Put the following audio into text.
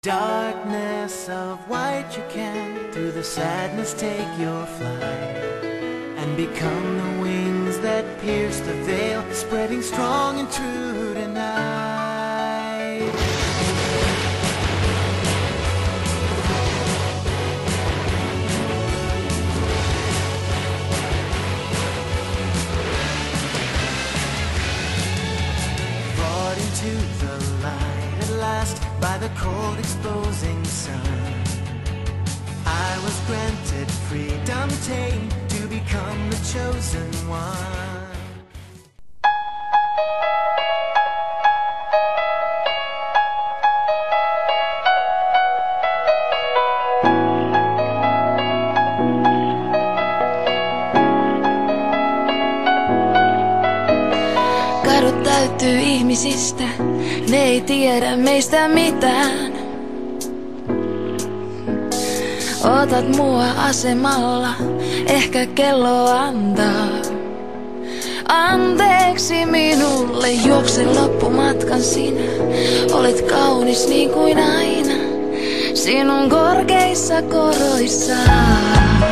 Darkness of white you can, through the sadness take your flight, and become the wings that pierce the veil, spreading strong and true tonight. Brought into the light at last by the cold exposing sun, I was granted freedom tame to become the chosen one. Kadut täyttyy ihmisistä, ne ei tiedä meistä mitään. Otat mua asemalla, ehkä kello antaa. Anteeksi minulle, juoksen loppumatkan sinä. Olet kaunis niin kuin aina, sinun korkeissa koroissaan.